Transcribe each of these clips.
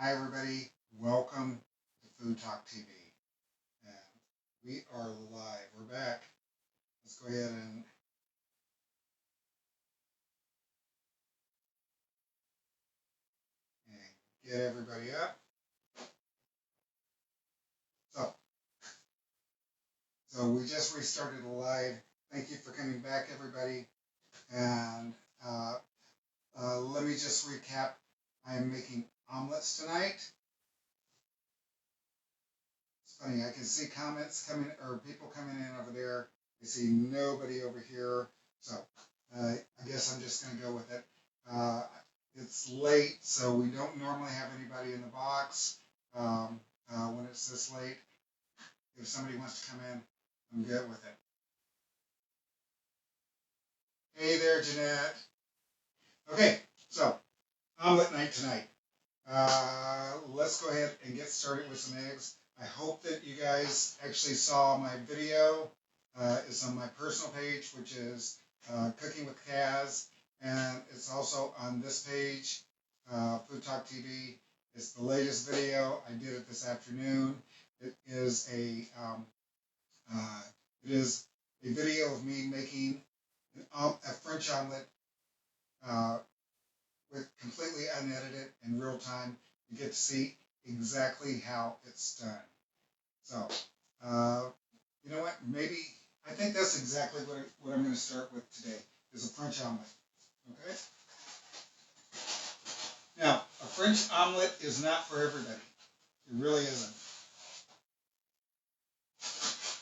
Hi everybody, welcome to Food Talk TV. And we are live, we're back. Let's go ahead and get everybody up. So we just restarted the live. Thank you for coming back everybody. And let me just recap. I am making omelets tonight. It's funny, I can see comments coming, or people coming in over there. I see nobody over here. So I guess I'm just going to go with it. It's late, so we don't normally have anybody in the box when it's this late. If somebody wants to come in, I'm good with it. Hey there, Jeanette. Okay, so omelet night tonight. Let's go ahead and get started with some eggs. I hope that you guys actually saw my video. It's on my personal page, which is Cooking with Kaz, and it's also on this page, Food Talk TV. It's the latest video. I did it this afternoon. It is a video of me making a French omelet with completely unedited in real time. You get to see exactly how it's done. So, you know what? Maybe I think that's exactly what I'm going to start with today is a French omelet. Okay. Now, a French omelet is not for everybody. It really isn't.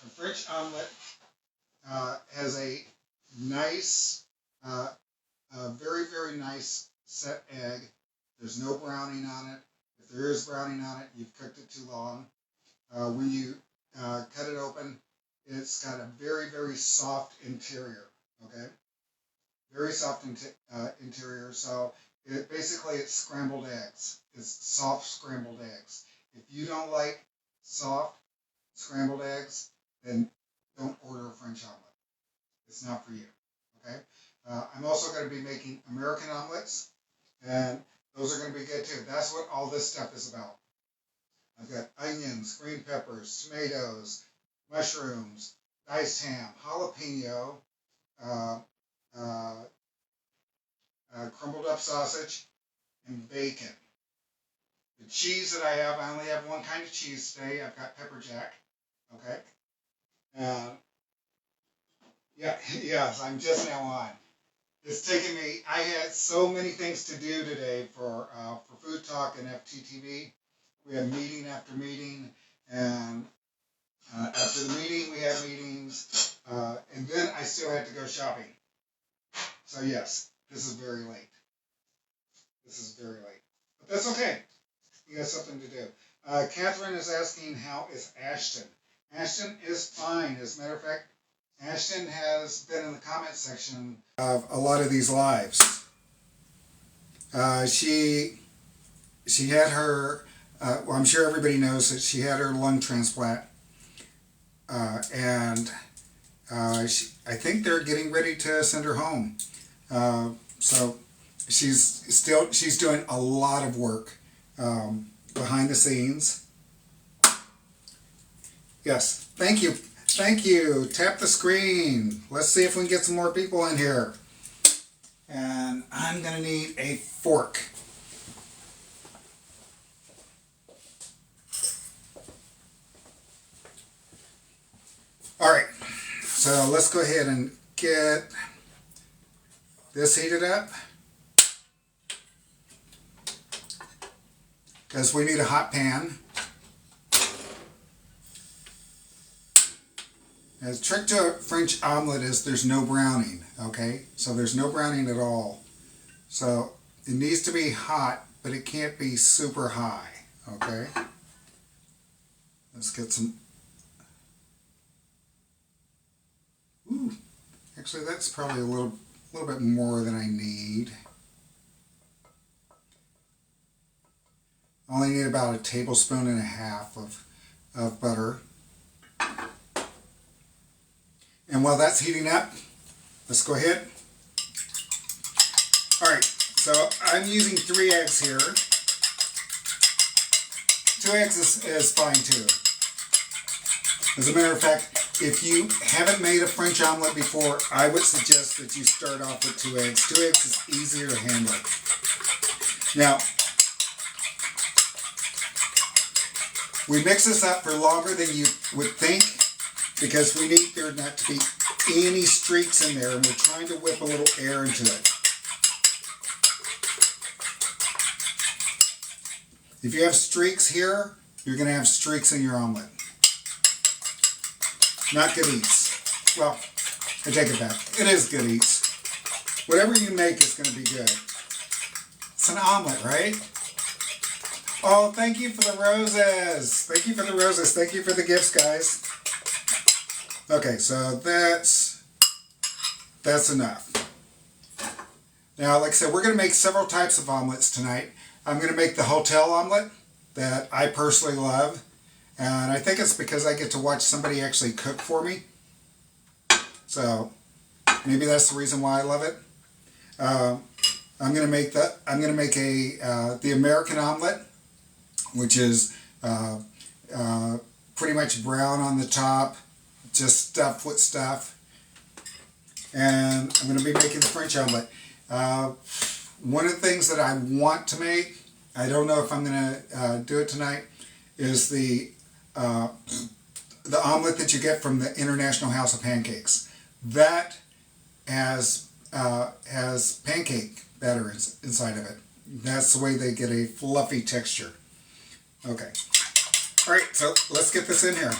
A French omelet has a nice, very, very nice set egg. There's no browning on it. If there is browning on it, you've cooked it too long. When you cut it open, it's got a very, very soft interior. Okay, very soft interior. So it's scrambled eggs. It's soft scrambled eggs. If you don't like soft scrambled eggs, then don't order a French omelet. It's not for you. Okay. I'm also going to be making American omelets, and those are going to be good too. That's what all this stuff is about. I've got onions, green peppers, tomatoes, mushrooms, diced ham, jalapeno, crumbled up sausage, and bacon. The cheese that I only have one kind of cheese today. I've got pepper jack. Okay. Yes, I'm just now on. It's taken me. I had so many things to do today for Food Talk and FTTV. We had meeting after meeting, and after the meeting, we had meetings, and then I still had to go shopping. So yes, this is very late. This is very late, but that's okay. You got something to do. Catherine is asking, how is Ashton? Ashton is fine. As a matter of fact, Ashton has been in the comment section of a lot of these lives. She had her, well, I'm sure everybody knows that she had her lung transplant, and I think they're getting ready to send her home. So she's doing a lot of work behind the scenes. Yes, thank you. Thank you. Tap the screen. Let's see if we can get some more people in here. And I'm going to need a fork. All right. So let's go ahead and get this heated up, because we need a hot pan. Now, the trick to a French omelet is there's no browning, okay? So there's no browning at all. So it needs to be hot, but it can't be super high, okay? Let's get some... Ooh, actually that's probably a little bit more than I need. I only need about 1.5 tablespoons of butter. And while that's heating up, let's go ahead. All right, so I'm using 3 eggs here. 2 eggs is fine too. As a matter of fact, if you haven't made a French omelet before, I would suggest that you start off with 2 eggs. 2 eggs is easier to handle. Now, we mix this up for longer than you would think because we need there not to be any streaks in there, and we're trying to whip a little air into it. If you have streaks here, you're going to have streaks in your omelet. Not good eats. Well, I take it back. It is good eats. Whatever you make is going to be good. It's an omelet, right? Oh, thank you for the roses. Thank you for the roses. Thank you for the gifts, guys. Okay, so that's enough. Now, like I said, we're going to make several types of omelets tonight. I'm going to make the hotel omelet that I personally love. And I think it's because I get to watch somebody actually cook for me. So maybe that's the reason why I love it. I'm going to make the American omelet, which is pretty much brown on the top, just stuffed with stuff. And I'm going to be making the French omelet. One of the things that I want to make, I don't know if I'm going to do it tonight, is the omelet that you get from the International House of Pancakes. That has pancake batter inside of it. That's the way they get a fluffy texture. Okay. All right, so let's get this in here.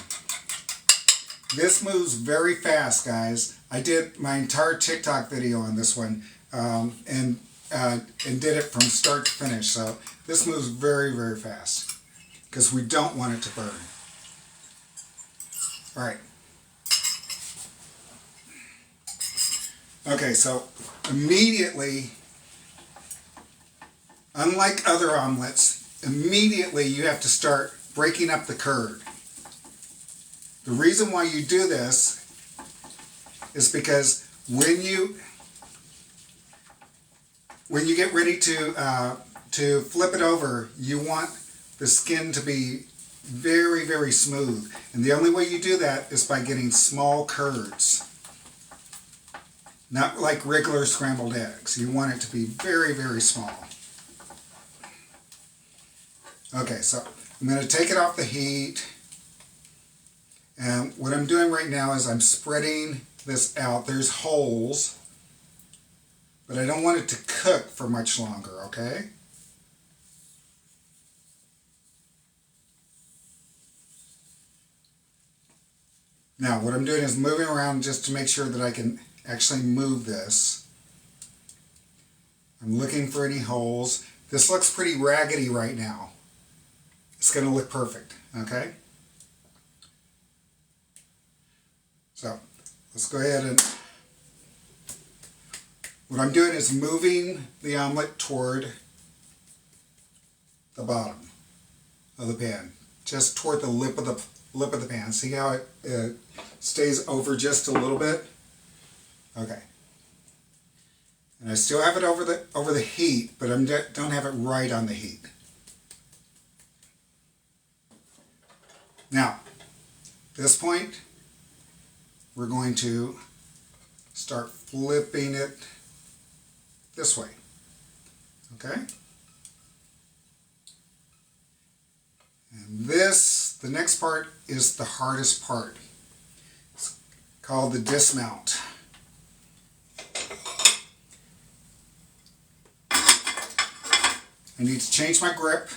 This moves very fast, guys. I did my entire TikTok video on this one and did it from start to finish. So this moves very, very fast because we don't want it to burn. All right. Okay, so immediately, unlike other omelets, immediately you have to start breaking up the curd. The reason why you do this is because when you get ready to flip it over, you want the skin to be very, very smooth. And the only way you do that is by getting small curds. Not like regular scrambled eggs. You want it to be very, very small. Okay, so I'm going to take it off the heat. And what I'm doing right now is I'm spreading this out. There's holes, but I don't want it to cook for much longer, okay? Now, what I'm doing is moving around just to make sure that I can actually move this. I'm looking for any holes. This looks pretty raggedy right now. It's going to look perfect, okay? So, let's go ahead and... What I'm doing is moving the omelet toward the bottom of the pan. Just toward the lip of the pan. See how it stays over just a little bit? Okay. And I still have it over the heat, but I don't have it right on the heat. Now, at this point, we're going to start flipping it this way. Okay? And the next part is the hardest part. It's called the dismount. I need to change my grip.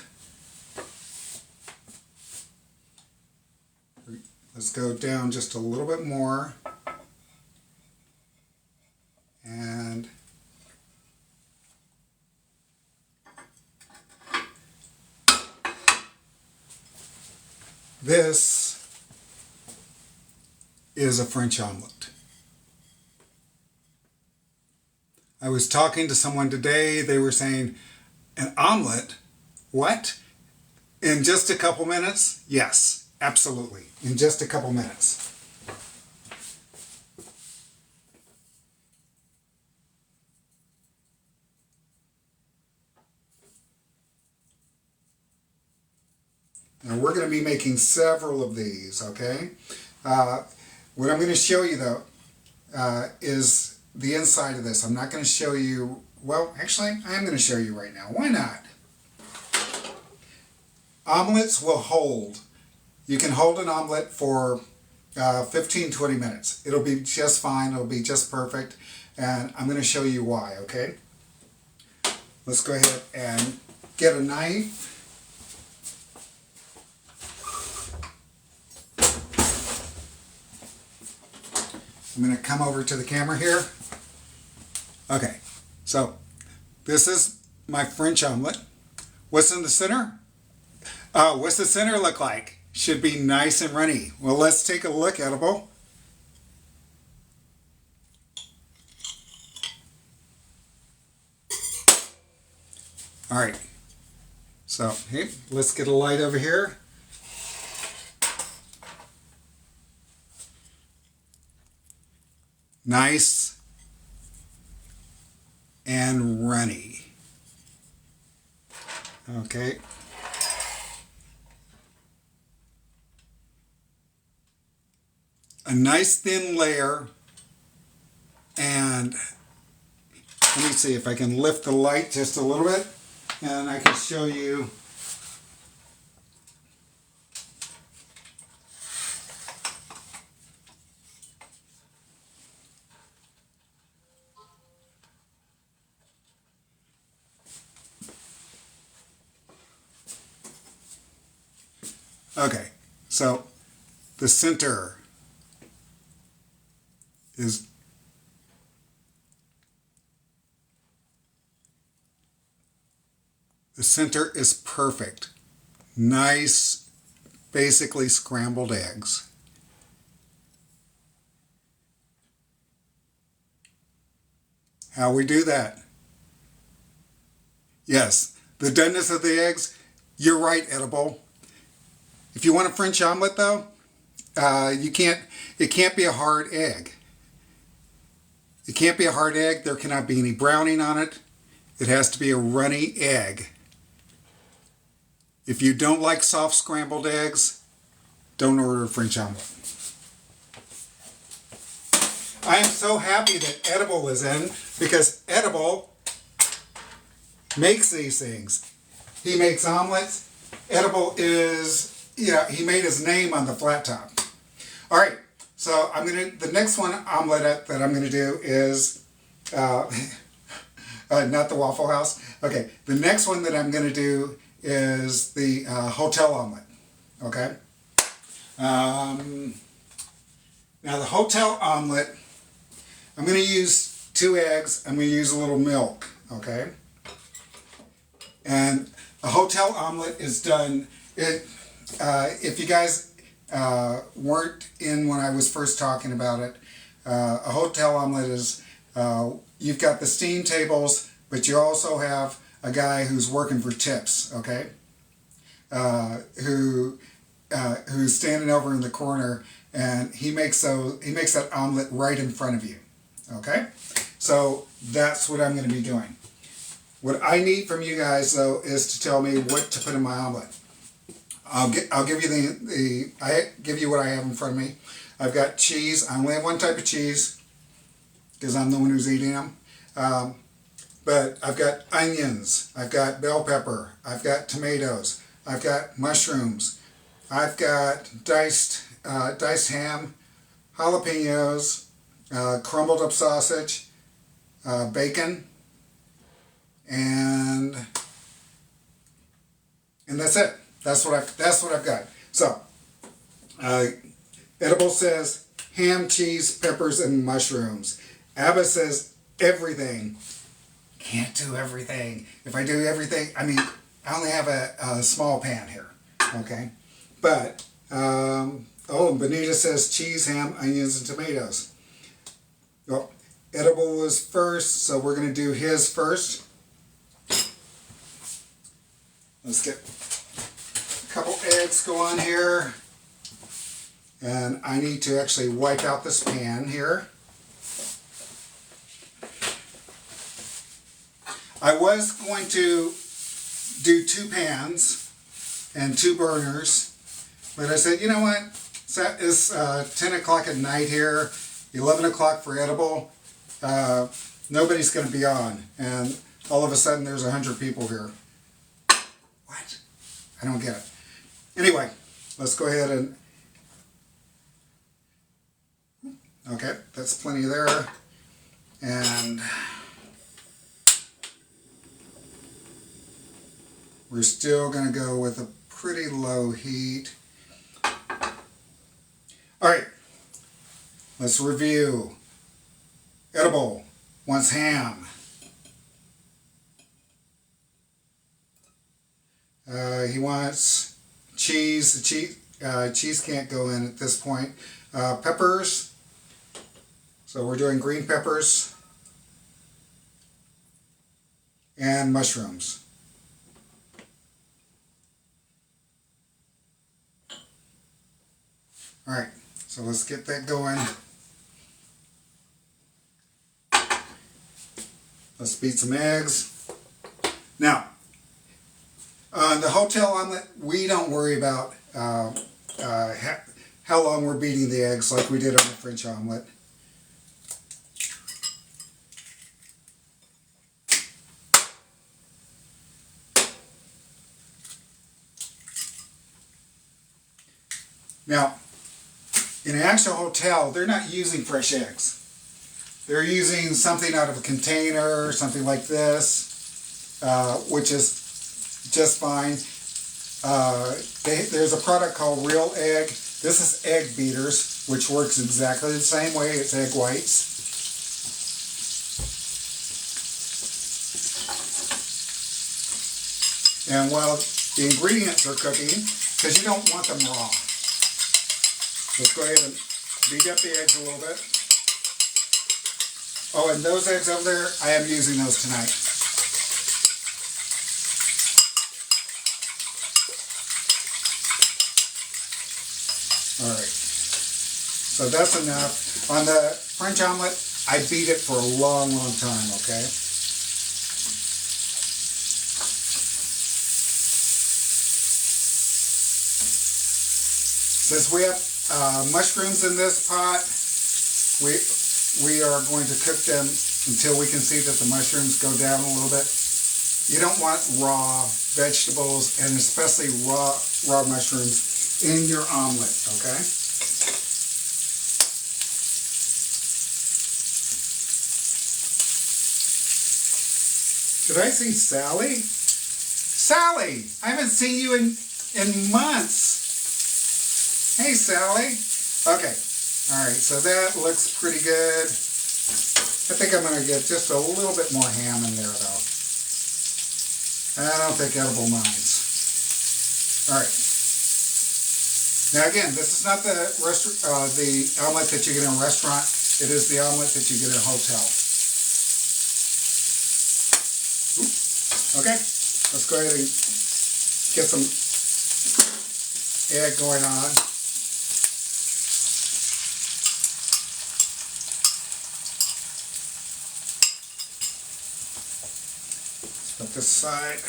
Let's go down just a little bit more. And this is a French omelette. I was talking to someone today, they were saying, an omelet? What? In just a couple minutes? Yes, absolutely. In just a couple minutes. And we're going to be making several of these, okay? What I'm going to show you, though, is the inside of this. I'm not going to show you, well, actually, I am going to show you right now. Why not? Omelets will hold. You can hold an omelet for 15-20 minutes. It'll be just fine. It'll be just perfect. And I'm going to show you why, okay? Let's go ahead and get a knife. I'm going to come over to the camera here. Okay, so this is my French omelet. What's in the center? What's the center look like? Should be nice and runny. Well, let's take a look, Edible. All right, so hey, let's get a light over here. Nice and runny. Okay. A nice thin layer, and let me see if I can lift the light just a little bit and I can show you. Okay, so the center is perfect. Nice, basically scrambled eggs. How we do that? Yes, the doneness of the eggs, you're right, Edible. If you want a French omelet, though, it can't be a hard egg. It can't be a hard egg. There cannot be any browning on it. It has to be a runny egg. If you don't like soft scrambled eggs, don't order a French omelet. I am so happy that Edible is in, because Edible makes these things. He makes omelets. Edible is, he made his name on the flat top. All right, so the next one omelette that I'm gonna do is, not the Waffle House. Okay, the next one that I'm gonna do is the hotel omelet, okay? Now the hotel omelet, I'm gonna use 2 eggs, I'm gonna use a little milk, okay? And a hotel omelet is done, if you guys weren't in when I was first talking about it, a hotel omelet is, you've got the steam tables, but you also have a guy who's working for tips, okay? Who's standing over in the corner, and he makes that omelet right in front of you, okay? So that's what I'm going to be doing. What I need from you guys, though, is to tell me what to put in my omelet. I'll give you give you what I have in front of me. I've got cheese. I only have one type of cheese because I'm the one who's eating them. But I've got onions. I've got bell pepper. I've got tomatoes. I've got mushrooms. I've got diced ham, jalapenos, crumbled up sausage, bacon, and that's it. That's what I've got. So, Edible says ham, cheese, peppers, and mushrooms. Abba says everything. Can't do everything. If I do everything, I mean, I only have a small pan here, okay? But, Benita says cheese, ham, onions, and tomatoes. Well, Edible was first, so we're going to do his first. Let's get a couple eggs go on here. And I need to actually wipe out this pan here. I was going to do 2 pans, and 2 burners. But I said, you know what? It's 10 o'clock at night here, 11 o'clock for edible. Nobody's going to be on. And all of a sudden there's 100 people here. What? I don't get it. Anyway, let's go ahead and... Okay, that's plenty there. And we're still going to go with a pretty low heat. All right, let's review. Edible wants ham. He wants cheese. The cheese can't go in at this point. Peppers. So we're doing green peppers. And mushrooms. All right, so let's get that going. Let's beat some eggs. Now, on the hotel omelet, we don't worry about how long we're beating the eggs like we did on the French omelet. Now, in an actual hotel, they're not using fresh eggs. They're using something out of a container, something like this, which is just fine. There's a product called Real Egg. This is egg beaters, which works exactly the same way. It's egg whites. And while the ingredients are cooking, because you don't want them raw, let's go ahead and beat up the eggs a little bit. Oh, and those eggs over there, I am using those tonight. All right. So that's enough. On the French omelet, I beat it for a long, long time, okay? Since we have mushrooms in this pot, we are going to cook them until we can see that the mushrooms go down a little bit. You don't want raw vegetables and especially raw mushrooms in your omelet, okay? Did I see Sally? Sally! I haven't seen you in months. Hey, Sally. Okay. All right, so that looks pretty good. I think I'm going to get just a little bit more ham in there, though. I don't think edible minds. All right. Now, again, this is not the omelet that you get in a restaurant. It is the omelet that you get in a hotel. Okay, let's go ahead and get some egg going on. Put this aside.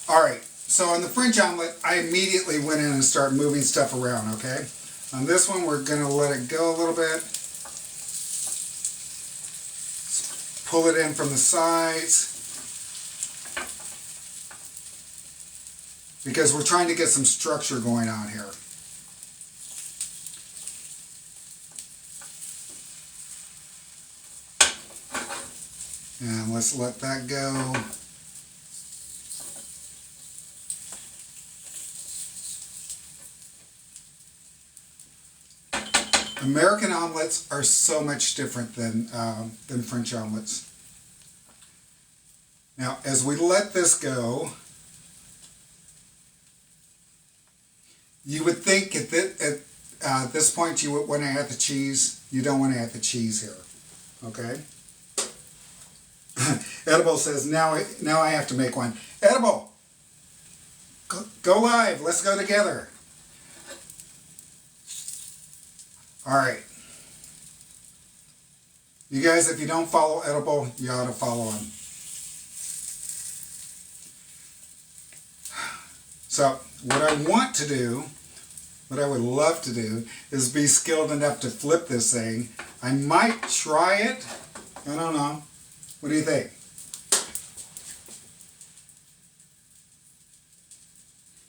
All right, so on the French omelet, I immediately went in and started moving stuff around, okay? On this one, we're gonna let it go a little bit. Let's pull it in from the sides. Because we're trying to get some structure going on here. And let's let that go. American omelets are so much different than French omelets. Now, as we let this go, you would think at this point you would want to add the cheese. You don't want to add the cheese here, okay? Edible says, now I have to make one. Edible, go live. Let's go together. All right. You guys, if you don't follow Edible, you ought to follow him. So what I want to do, what I would love to do, is be skilled enough to flip this thing. I might try it. I don't know. What do you think?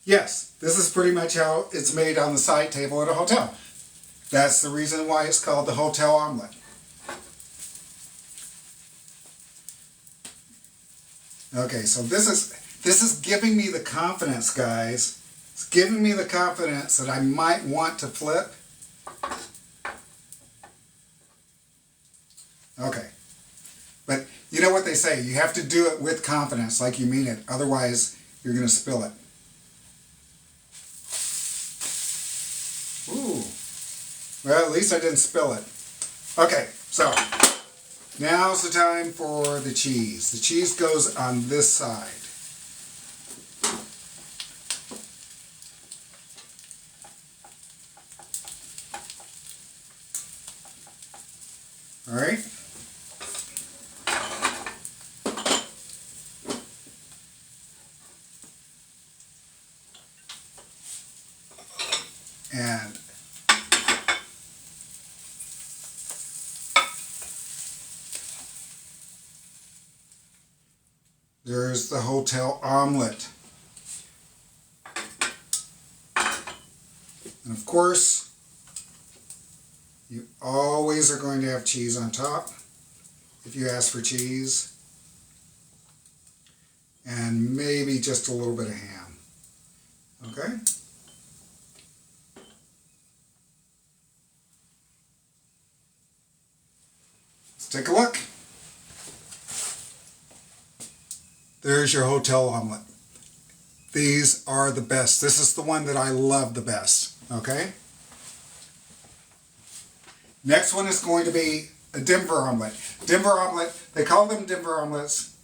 Yes, this is pretty much how it's made on the side table at a hotel. That's the reason why it's called the hotel omelet. Okay, so this is giving me the confidence, guys. It's giving me the confidence that I might want to flip. Okay. But you know what they say, you have to do it with confidence, like you mean it. Otherwise, you're going to spill it. Ooh. Well, at least I didn't spill it. Okay, so now's the time for the cheese. The cheese goes on this side. All right. And there's the hotel omelet. And of course, you always are going to have cheese on top if you ask for cheese. And maybe just a little bit of ham. Okay? Let's take a look. There's your hotel omelet. These are the best. This is the one that I love the best. Okay? Next one is going to be a Denver omelet. Denver omelet, they call them Denver omelets,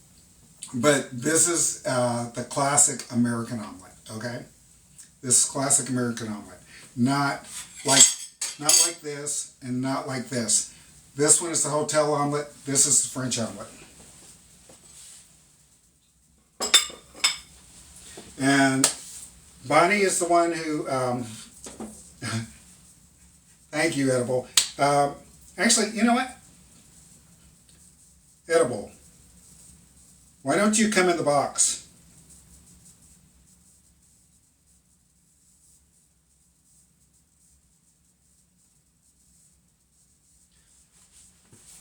but this is the classic American omelet. Okay? This is classic American omelet. Not like this and not like this. This one is the hotel omelet. This is the French omelet. And Bonnie is the one who, thank you, Edible. Actually, you know what? Edible, why don't you come in the box?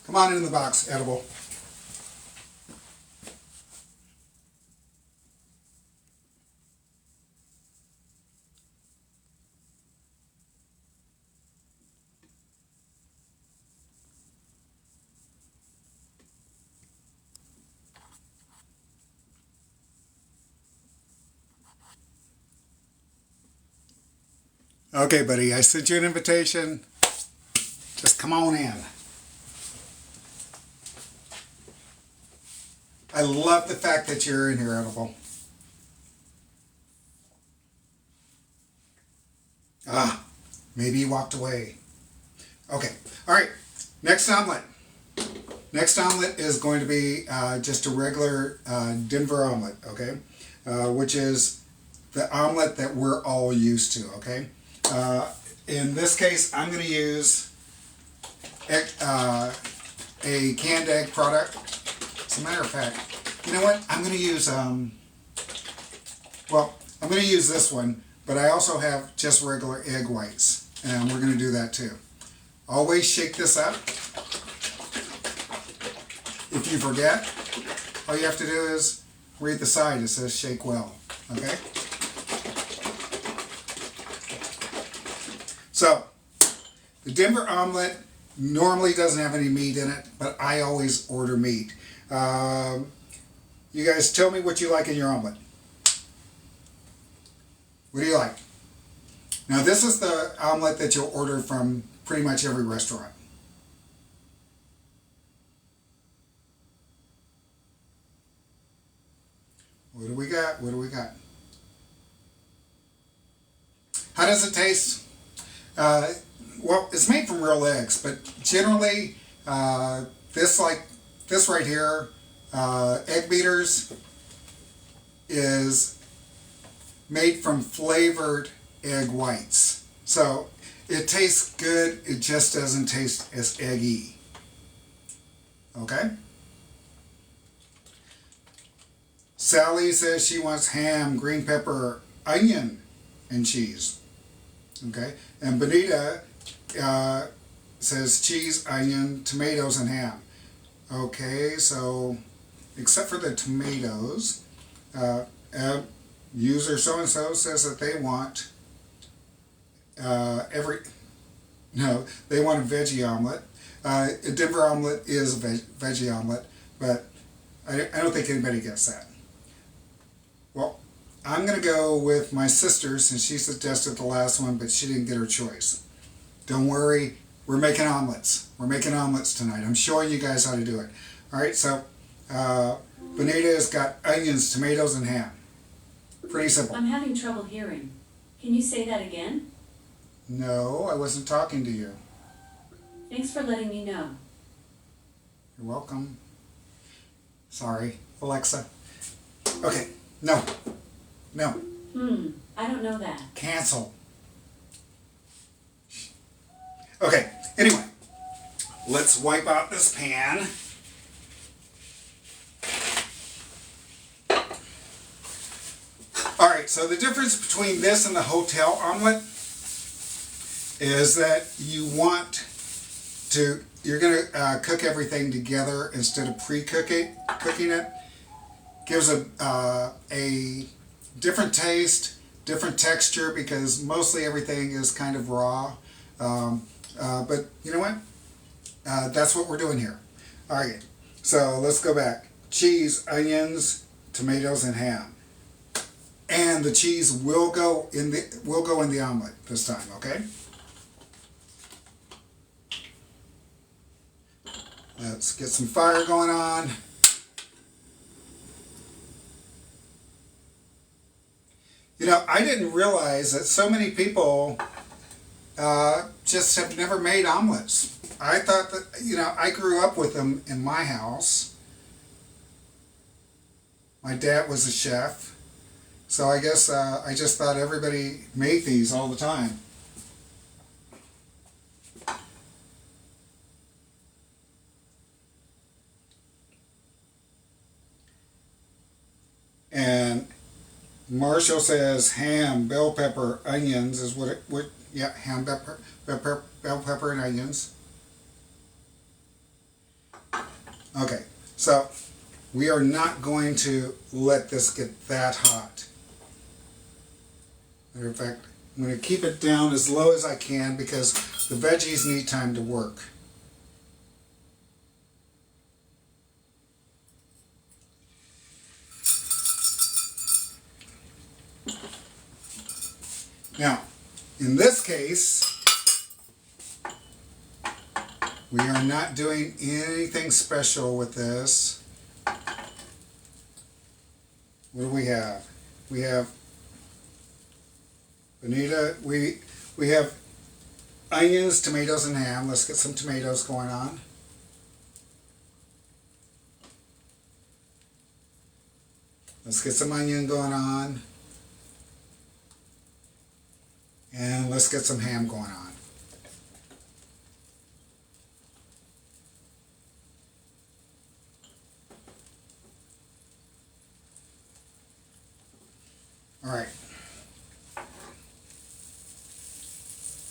Come on in the box, Edible. Okay, buddy, I sent you an invitation. Just come on in. I love the fact that you're in here, Edible. Ah, maybe you walked away. Okay, all right, next omelet. Next omelet is going to be just a regular Denver omelet, okay? Which is the omelet that we're all used to, okay? In this case, I'm going to use a canned egg product. As a matter of fact, you know what? I'm going to use, I'm going to use this one, but I also have just regular egg whites, and we're going to do that too. Always shake this up. If you forget, all you have to do is read the side. It says shake well, okay? So, the Denver omelet normally doesn't have any meat in it, but I always order meat. You guys tell me what you like in your omelet. What do you like? Now this is the omelet that you'll order from pretty much every restaurant. What do we got? What do we got? How does it taste? Well, it's made from real eggs, but generally, this right here, egg beaters, is made from flavored egg whites. So it tastes good, it just doesn't taste as eggy. Okay? Sally says she wants ham, green pepper, onion, and cheese. Okay? And Benita says cheese, onion, tomatoes, and ham. Okay, so except for the tomatoes, user so-and-so says that they want they want a veggie omelet. A Denver omelet is a veggie omelet, but I don't think anybody gets that. Well, I'm going to go with my sister since she suggested the last one, but she didn't get her choice. Don't worry, we're making omelets. We're making omelets tonight. I'm showing you guys how to do it. All right, so Benita has got onions, tomatoes, and ham. Pretty simple. I'm having trouble hearing. Can you say that again? No, I wasn't talking to you. Thanks for letting me know. You're welcome. Sorry, Alexa. Okay, no. No. I don't know that. Cancel. Okay, anyway, let's wipe out this pan. Alright, so the difference between this and the hotel omelet is that you're going to cook everything together instead of cooking it. Gives a different taste, different texture, because mostly everything is kind of raw. But you know what? That's what we're doing here. Alright, so let's go back. Cheese, onions, tomatoes, and ham. And the cheese will go in the omelet this time, okay? Let's get some fire going on. You know, I didn't realize that so many people just have never made omelets. I thought that, you know, I grew up with them in my house. My dad was a chef. So I guess I just thought everybody made these all the time. And Marshall says ham, bell pepper, onions is yeah, ham, bell pepper, and onions. Okay, so we are not going to let this get that hot. Matter of fact, I'm going to keep it down as low as I can because the veggies need time to work. Now, in this case, we are not doing anything special with this. What do we have? We have Benita, we have onions, tomatoes, and ham. Let's get some tomatoes going on. Let's get some onion going on. And let's get some ham going on. All right.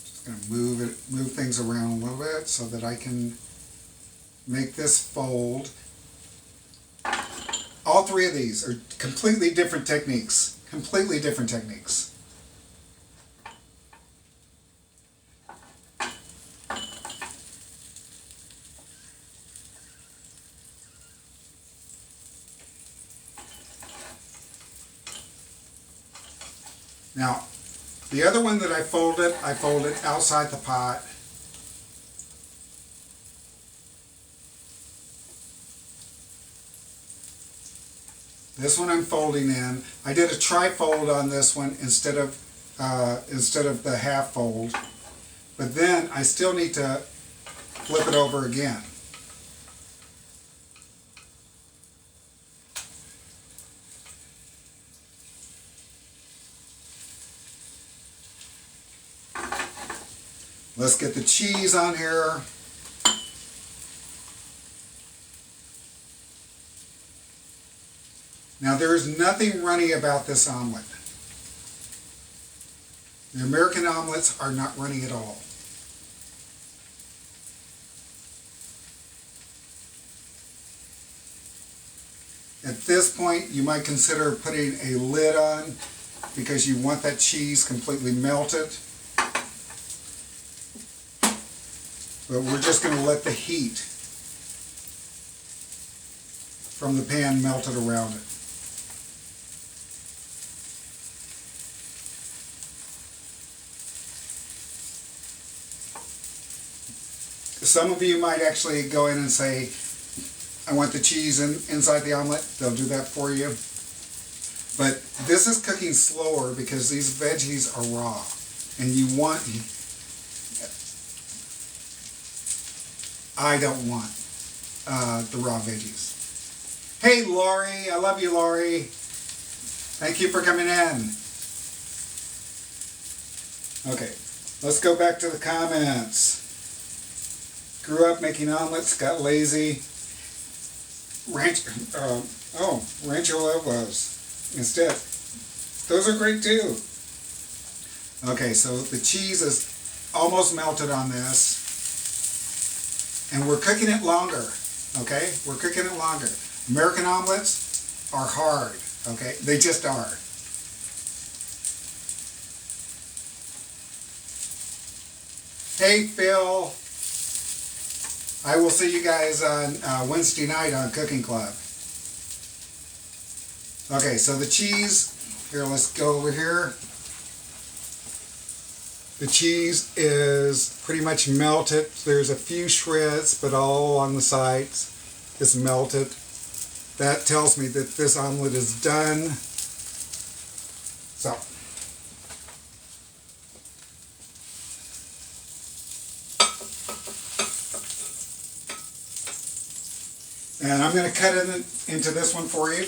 Just going to move things around a little bit so that I can make this fold. All three of these are completely different techniques. Completely different techniques. Now, the other one that I folded outside the pot. This one I'm folding in. I did a tri-fold on this one instead of the half fold, but then I still need to flip it over again. Let's get the cheese on here. Now there is nothing runny about this omelet. The American omelets are not runny at all. At this point, you might consider putting a lid on because you want that cheese completely melted. But we're just going to let the heat from the pan melt it around it. Some of you might actually go in and say, I want the cheese inside the omelet. They'll do that for you. But this is cooking slower because these veggies are raw. And you want... I don't want the raw veggies. Hey, Lori. I love you, Lori. Thank you for coming in. Okay, let's go back to the comments. Grew up making omelets, got lazy. Rancho Huevos instead. Those are great too. Okay, so the cheese is almost melted on this. And we're cooking it longer. Okay, we're cooking it longer. American omelets are hard. Okay, they just are. Hey, Phil. I will see you guys on Wednesday night on Cooking Club. Okay, so the cheese, here, let's go over here. The cheese is pretty much melted. There's a few shreds, but all along the sides is melted. That tells me that this omelet is done. So, and I'm going to cut it into this one for you.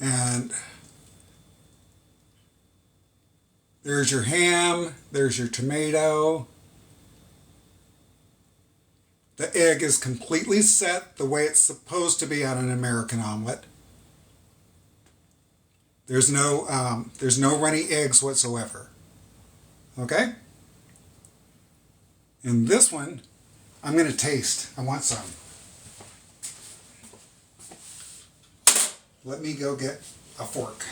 And there's your ham, there's your tomato. The egg is completely set the way it's supposed to be on an American omelet. There's no runny eggs whatsoever. Okay? And this one, I'm going to taste. I want some. Let me go get a fork.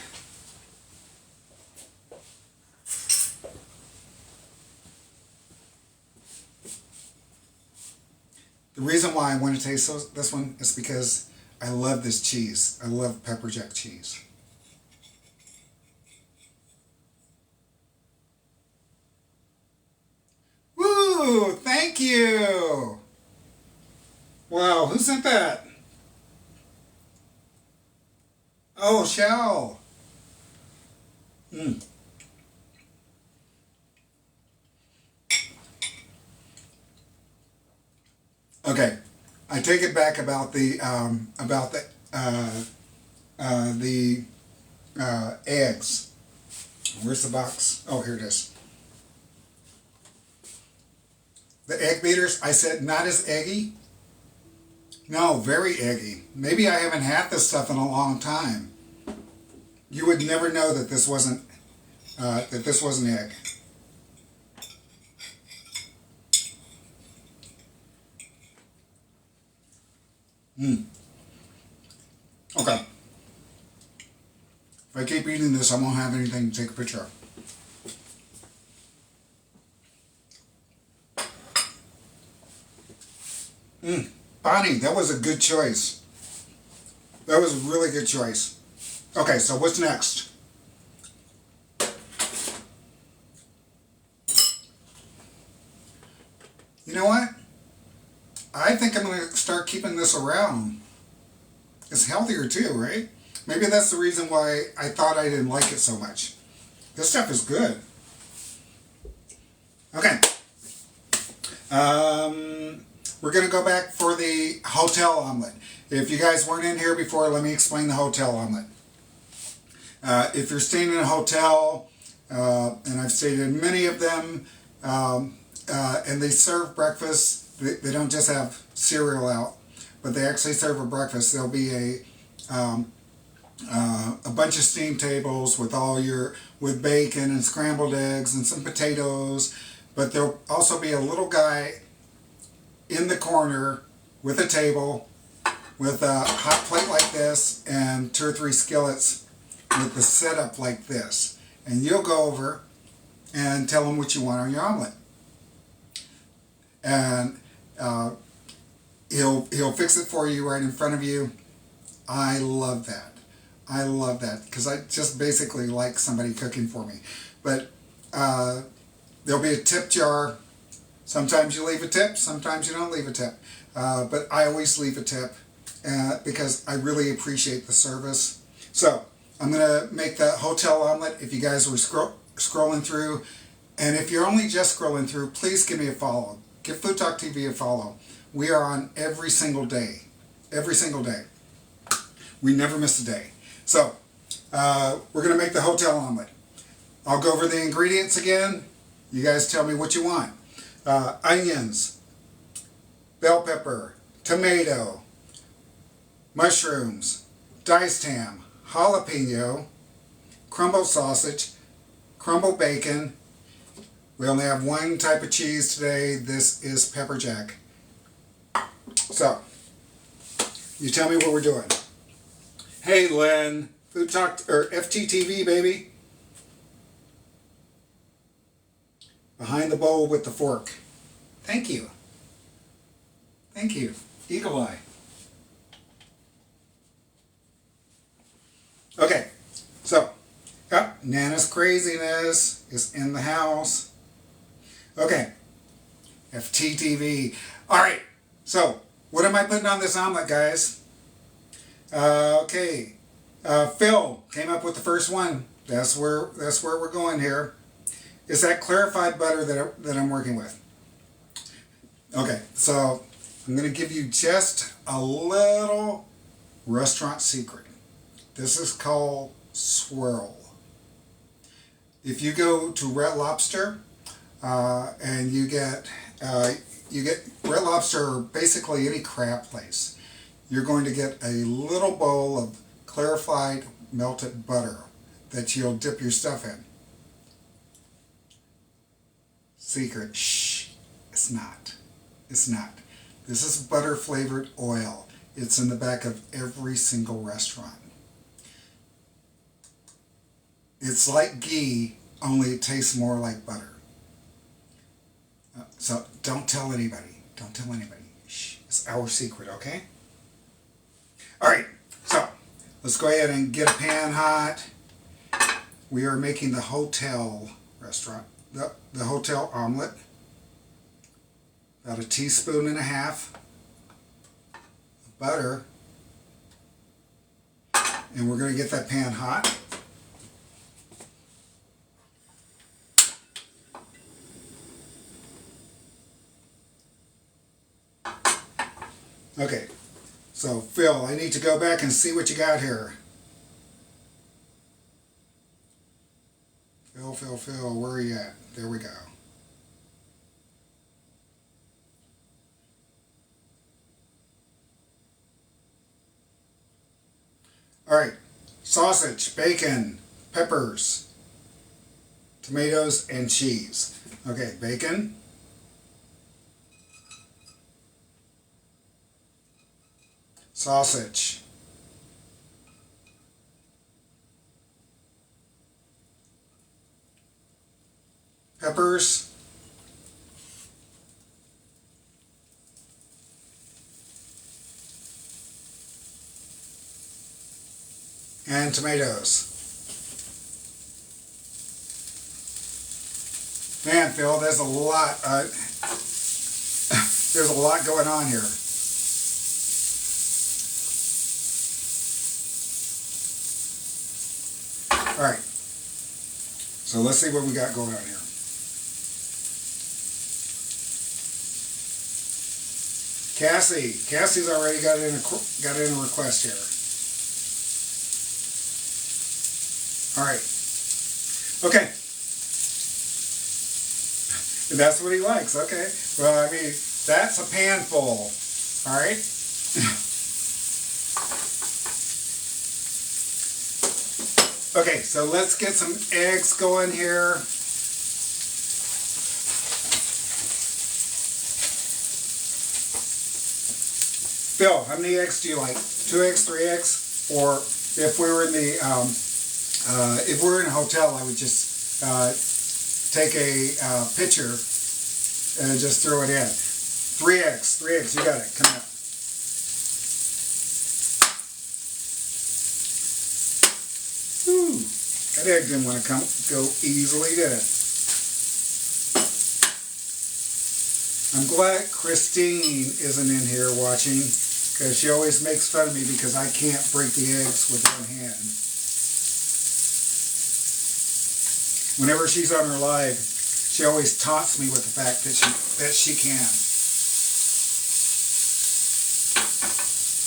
The reason why I want to taste this one is because I love this cheese. I love pepper jack cheese. Woo! Thank you! Wow, who sent that? Oh, Shell. Okay, I take it back about the eggs. Where's the box? Oh, here it is. The egg beaters, I said not as eggy. No, very eggy. Maybe I haven't had this stuff in a long time. You would never know that this wasn't egg. Okay. If I keep eating this, I won't have anything to take a picture of. Bonnie, that was a good choice. That was a really good choice. Okay, so what's next? You know what? I think I'm going to start keeping this around. It's healthier too, right? Maybe that's the reason why I thought I didn't like it so much. This stuff is good. Okay. We're going to go back for the hotel omelet. If you guys weren't in here before, let me explain the hotel omelet. If you're staying in a hotel, and I've stayed in many of them, and they serve breakfast, they don't just have cereal out, but they actually serve a breakfast. There'll be a bunch of steam tables with bacon and scrambled eggs and some potatoes, but there'll also be a little guy in the corner with a table with a hot plate like this and 2 or 3 skillets with the setup like this. And you'll go over and tell him what you want on your omelet. And he'll fix it for you right in front of you. I love that. I love that because I just basically like somebody cooking for me. But there'll be a tip jar. Sometimes you leave a tip, sometimes you don't leave a tip. But I always leave a tip because I really appreciate the service. So I'm going to make the hotel omelet. If you guys were scrolling through, and if you're only just scrolling through, please give me a follow. Give Food Talk TV a follow. We are on every single day. Every single day. We never miss a day. So, we're going to make the hotel omelet. I'll go over the ingredients again. You guys tell me what you want. Onions, bell pepper, tomato, mushrooms, diced ham, jalapeno, crumbled sausage, crumbled bacon. We only have one type of cheese today. This is pepper jack. So, you tell me what we're doing. Hey, Lynn. Food Talk, or FTTV, baby. Behind the bowl with the fork. Thank you. Thank you. Eagle eye. Okay, so, Nana's craziness is in the house. Okay, FTTV. All right, so what am I putting on this omelet, guys? Okay, Phil came up with the first one. That's where we're going here. Is that clarified butter that I'm working with? Okay, so I'm going to give you just a little restaurant secret. This is called swirl. If you go to Red Lobster and you get Red Lobster, or basically any crab place, you're going to get a little bowl of clarified melted butter that you'll dip your stuff in. Secret, shh, it's not. It's not. This is butter flavored oil. It's in the back of every single restaurant. It's like ghee, only it tastes more like butter. So don't tell anybody. Don't tell anybody. Shh, it's our secret, okay? All right, so let's go ahead and get a pan hot. We are making the hotel restaurant, the hotel omelet. About 1.5 teaspoons of butter. And we're going to get that pan hot. Okay, so Phil, I need to go back and see what you got here. Phil, where are you at? There we go. All right, sausage, bacon, peppers, tomatoes, and cheese. Okay, bacon. Sausage. Peppers. And tomatoes. Man, Phil, there's a lot. There's a lot going on here. Alright, so let's see what we got going on here. Cassie's already got in a request here. Alright, okay. That's what he likes, okay. Well, I mean, that's a pan full, alright. Okay, so let's get some eggs going here. Phil, how many eggs do you like? 2 eggs, 3 eggs? Or if we were in the, if we were in a hotel, I would just take a pitcher and just throw it in. 3 eggs, you got it, come on. Whew, that egg didn't want to go easily, did it? I'm glad Christine isn't in here watching, because she always makes fun of me because I can't break the eggs with one hand. Whenever she's on her live, she always taunts me with the fact that she can.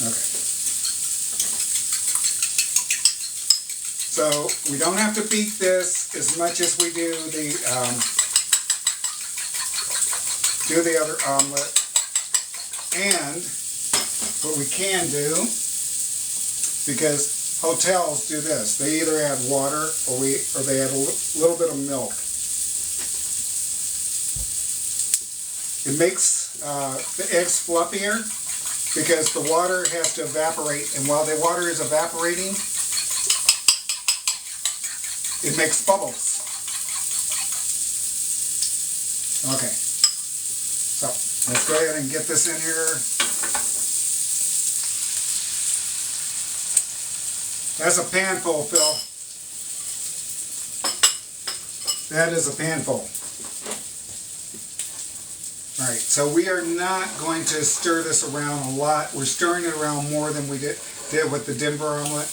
Okay. So we don't have to beat this as much as we do the other omelet. And what we can do, because hotels do this, they either add water or they add a little bit of milk. It makes the eggs fluffier because the water has to evaporate, and while the water is evaporating, it makes bubbles. Okay, so let's go ahead and get this in here. That's a pan full, Phil. That is a pan full. Alright, so we are not going to stir this around a lot. We're stirring it around more than we did with the Denver omelet.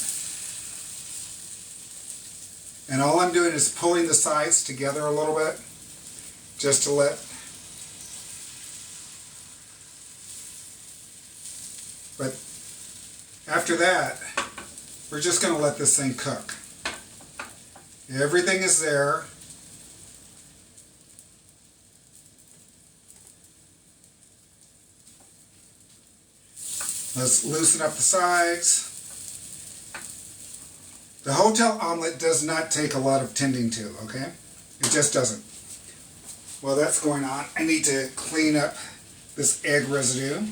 And all I'm doing is pulling the sides together a little bit, just to let, but after that, we're just going to let this thing cook. Everything is there. Let's loosen up the sides. The hotel omelet does not take a lot of tending to, okay? It just doesn't. While that's going on, I need to clean up this egg residue.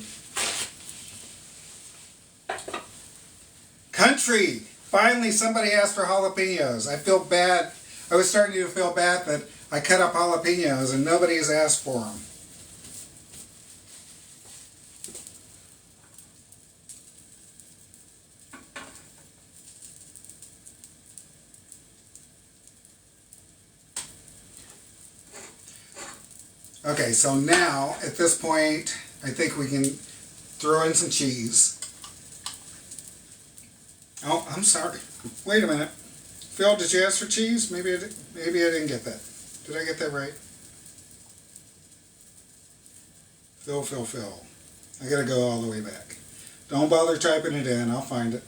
Country! Finally somebody asked for jalapenos. I feel bad. I was starting to feel bad that I cut up jalapenos and nobody has asked for them. Okay, so now, at this point, I think we can throw in some cheese. Oh, I'm sorry. Wait a minute. Phil, did you ask for cheese? Maybe I didn't get that. Did I get that right? Phil. I gotta go all the way back. Don't bother typing it in. I'll find it.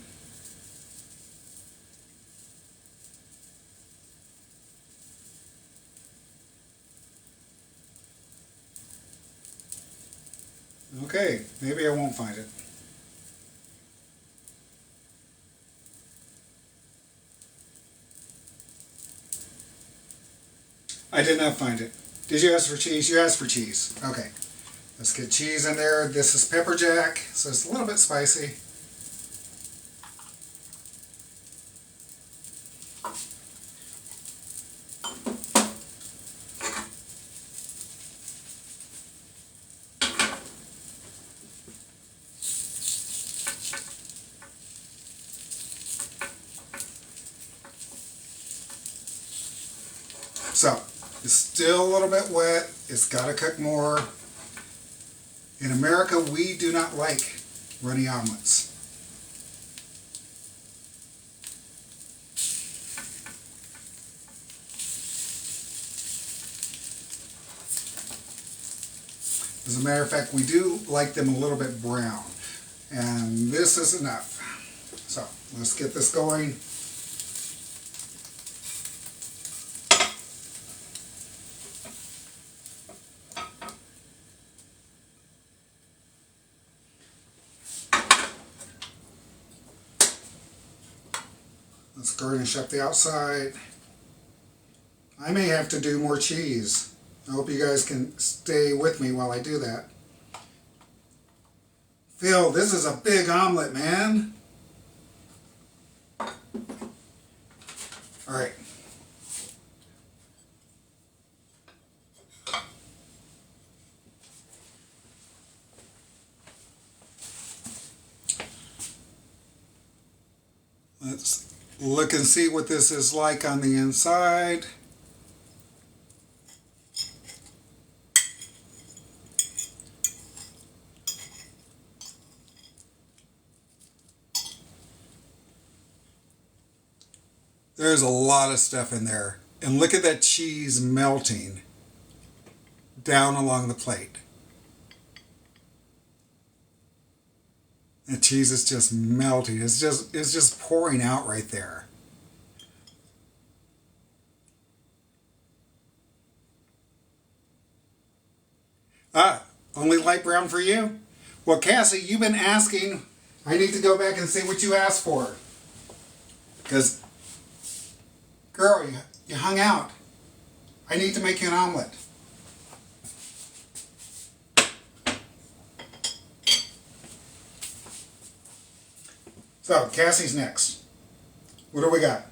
Okay, maybe I won't find it. I did not find it. Did you ask for cheese? You asked for cheese. Okay. Let's get cheese in there. This is pepper jack, so it's a little bit spicy. So, it's still a little bit wet. It's got to cook more. In America, we do not like runny omelets. As a matter of fact, we do like them a little bit brown. And this is enough. So let's get this going. Let's garnish up the outside. I may have to do more cheese. I hope you guys can stay with me while I do that. Phil, this is a big omelet, man. All right. Let's look and see what this is like on the inside. There's a lot of stuff in there. And look at that cheese melting down along the plate. The cheese is just melting. It's just pouring out right there. Ah, only light brown for you? Well, Cassie, you've been asking. I need to go back and see what you asked for. Because, girl, you hung out. I need to make you an omelet. So, Cassie's next. What do we got?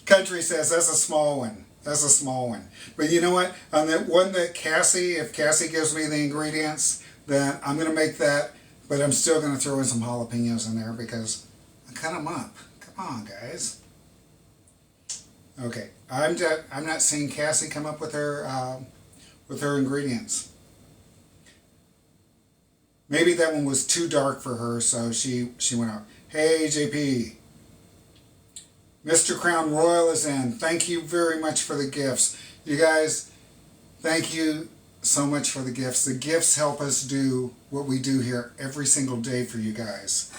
Country says that's a small one. That's a small one. But you know what? On that one that if Cassie gives me the ingredients, then I'm going to make that. But I'm still going to throw in some jalapenos in there because I cut them up. Come on, guys. Okay, I'm not seeing Cassie come up with her ingredients. Maybe that one was too dark for her, so she went out. Hey, JP. Mr. Crown Royal is in. Thank you very much for the gifts. You guys, thank you so much for the gifts. The gifts help us do what we do here every single day for you guys.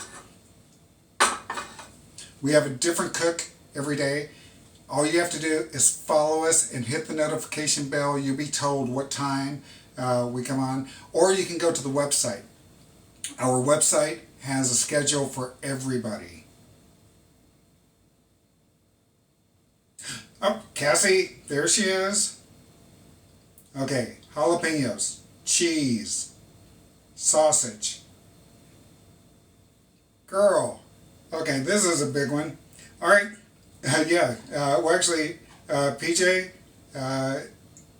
We have a different cook every day. All you have to do is follow us and hit the notification bell. You'll be told what time we come on. Or you can go to the website. Our website has a schedule for everybody. Oh, Cassie, there she is. Okay, jalapenos, cheese, sausage. Girl. Okay, this is a big one. All right. Well, actually, PJ,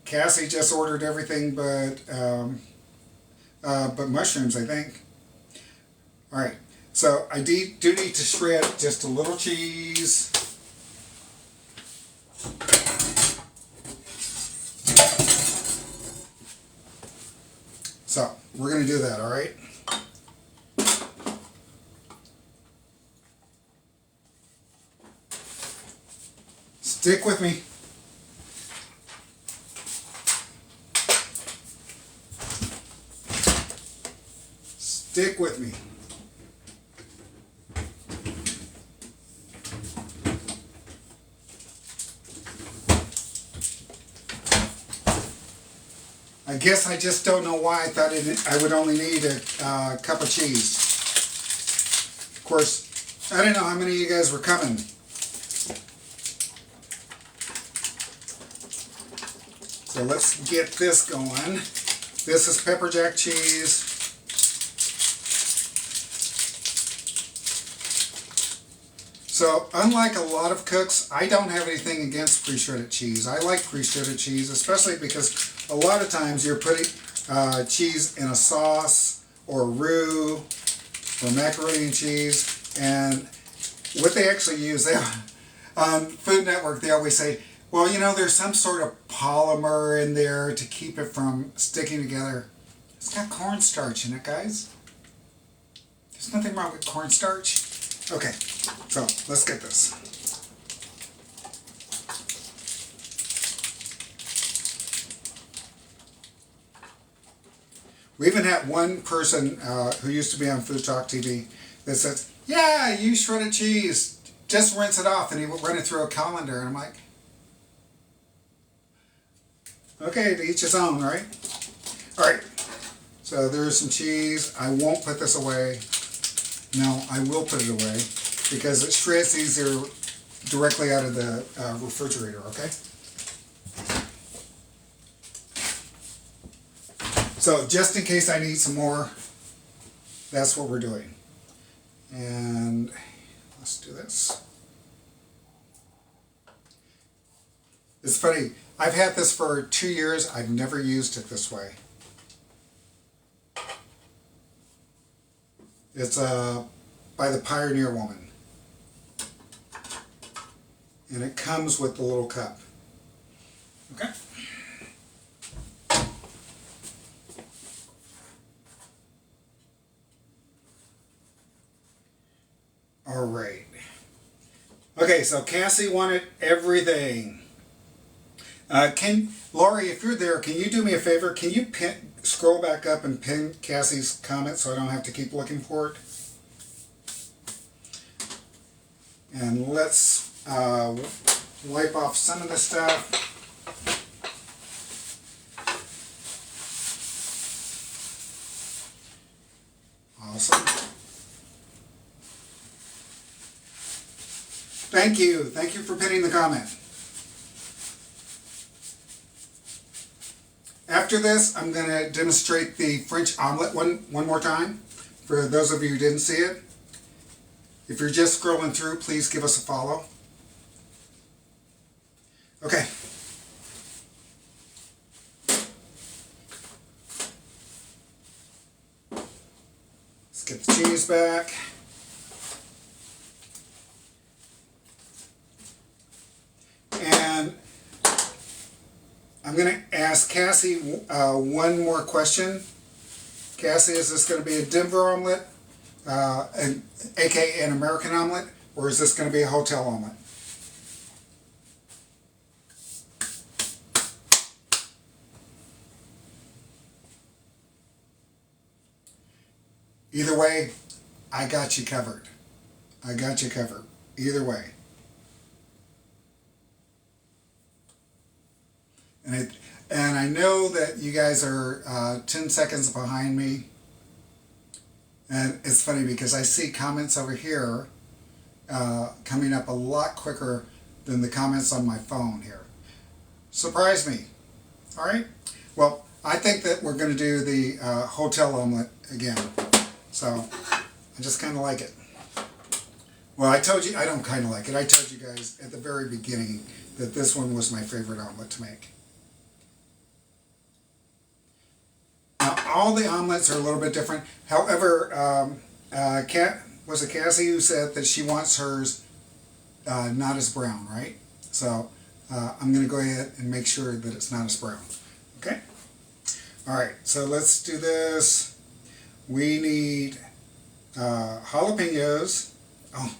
Cassie just ordered everything but mushrooms, I think. All right. So I do need to shred just a little cheese. So we're going to do that, all right? Stick with me. Stick with me. I guess I just don't know why I thought I would only need a cup of cheese. Of course, I don't know how many of you guys were coming. So let's get this going. This is pepper jack cheese. So unlike a lot of cooks, I don't have anything against pre-shredded cheese. I like pre-shredded cheese, especially because a lot of times you're putting cheese in a sauce or roux or macaroni and cheese. And what they actually use, on Food Network, they always say, well, you know, there's some sort of polymer in there to keep it from sticking together. It's got cornstarch in it, guys. There's nothing wrong with cornstarch. Okay, so let's get this. We even had one person who used to be on Food Talk TV that says, yeah, use shredded cheese. Just rinse it off. And he would run it through a colander. And I'm like, okay, to each his own, right? All right. So there's some cheese. I won't put this away. No, I will put it away because it shreds easier directly out of the refrigerator, okay? So just in case I need some more, that's what we're doing. And let's do this. It's funny, I've had this for 2 years. I've never used it this way. It's by the Pioneer Woman. And it comes with the little cup. Okay. All right. Okay, so Cassie wanted everything. Laurie, if you're there, can you do me a favor? Can you scroll back up and pin Cassie's comment so I don't have to keep looking for it? And let's wipe off some of the stuff. Awesome. Thank you. Thank you for pinning the comment. After this, I'm going to demonstrate the French omelette one more time for those of you who didn't see it. If you're just scrolling through, please give us a follow. Okay. Let's get the cheese back. And I'm going to ask Cassie one more question. Cassie, is this going to be a Denver omelet, aka an American omelet, or is this going to be a hotel omelet? Either way, I got you covered. I got you covered. Either way. And I know that you guys are 10 seconds behind me. And it's funny because I see comments over here coming up a lot quicker than the comments on my phone here. Surprise me. All right? Well, I think that we're going to do the hotel omelet again. So I just kind of like it. Well, I told you, I don't kind of like it. I told you guys at the very beginning that this one was my favorite omelet to make. Now, all the omelets are a little bit different. However, was it Cassie who said that she wants hers not as brown, right? So I'm going to go ahead and make sure that it's not as brown. Okay? All right, so let's do this. We need jalapenos. Oh,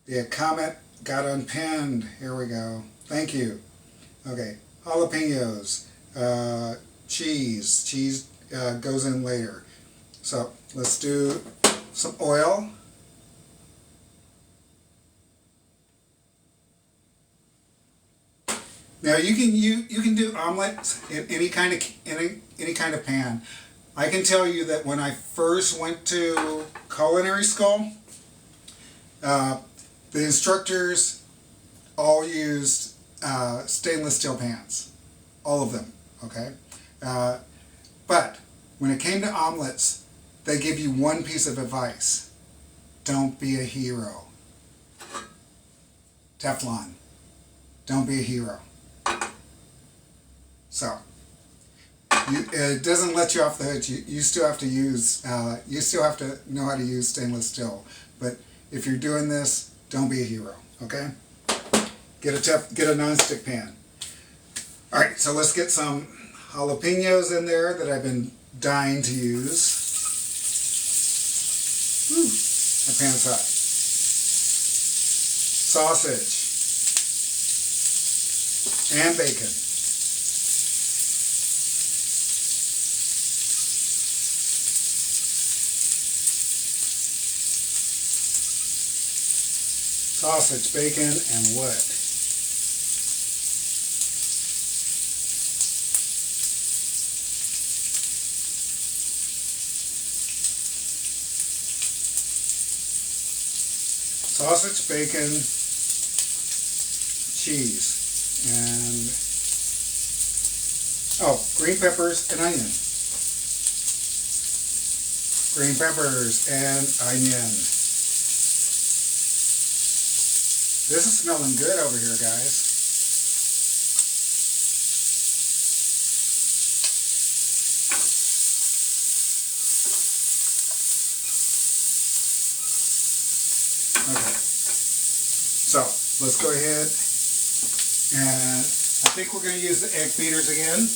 the comment got unpinned. Here we go. Thank you. Okay, jalapenos. Cheese. Cheese goes in later. So let's do some oil. Now you can do omelets in any kind of pan. I can tell you that when I first went to culinary school, the instructors all used stainless steel pans, all of them. Okay, but when it came to omelets, they give you one piece of advice: don't be a hero. Teflon. Don't be a hero. So it doesn't let you off the hook. You still have to use. You still have to know how to use stainless steel. But if you're doing this, don't be a hero. Okay. Get a nonstick pan. All right. So let's get some jalapenos in there that I've been dying to use. Whew, my pan's hot. Sausage and bacon. sausage, bacon, and what? Sausage, bacon, cheese, and green peppers and onion. Green peppers and onion. This is smelling good over here, guys. Okay, so let's go ahead and I think we're going to use the egg beaters again.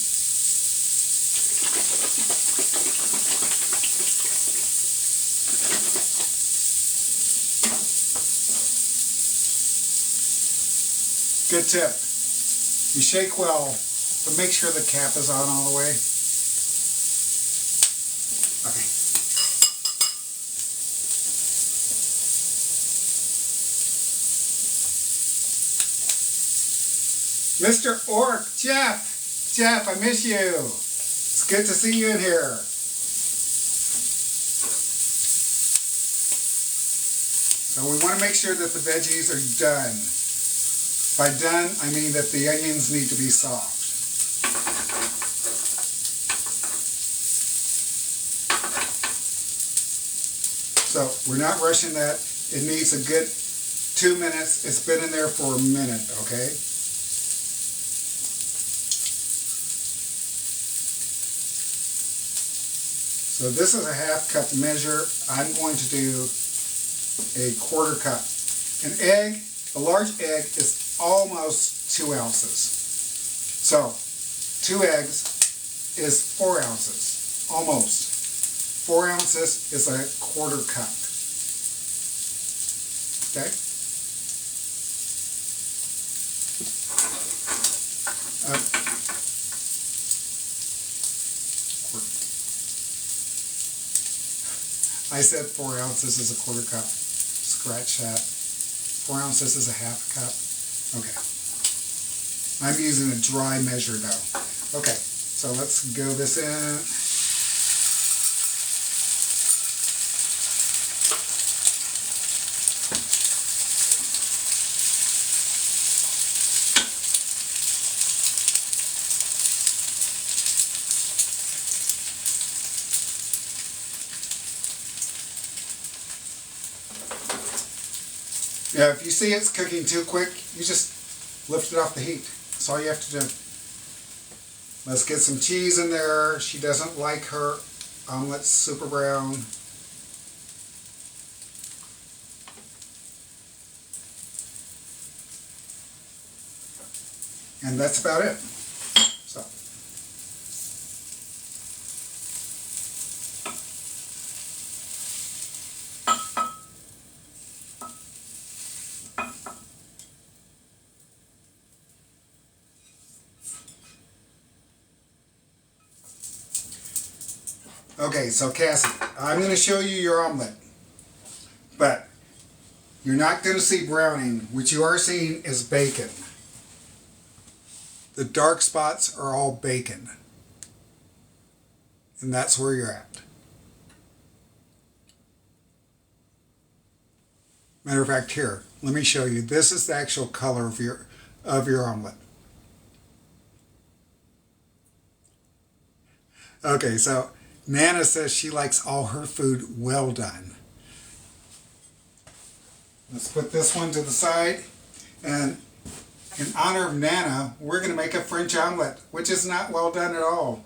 Good tip. You shake well, but make sure the cap is on all the way. Okay. Mr. Orc, Jeff, I miss you. It's good to see you in here. So we want to make sure that the veggies are done. By done, I mean that the onions need to be soft. So we're not rushing that. It needs a good 2 minutes. It's been in there for a minute, okay? So this is a half cup measure. I'm going to do a 1/4 cup. An egg, a large egg is almost 2 ounces. So 2 eggs is 4 ounces, almost. 4 ounces is a 1/4 cup. Okay? I said 4 ounces is a 1/4 cup. Scratch that. 4 ounces is a half cup. Okay. I'm using a dry measure though. Okay, so let's go this in. Now, if you see it's cooking too quick, you just lift it off the heat. That's all you have to do. Let's get some cheese in there. She doesn't like her omelet super brown. And that's about it. So. Okay, so Cassie, I'm going to show you your omelet, but you're not going to see browning. What you are seeing is bacon. The dark spots are all bacon, and that's where you're at. Matter of fact, here, let me show you. This is the actual color of your omelet. Okay, so Nana says she likes all her food well done. Let's put this one to the side. And in honor of Nana, we're going to make a French omelet, which is not well done at all.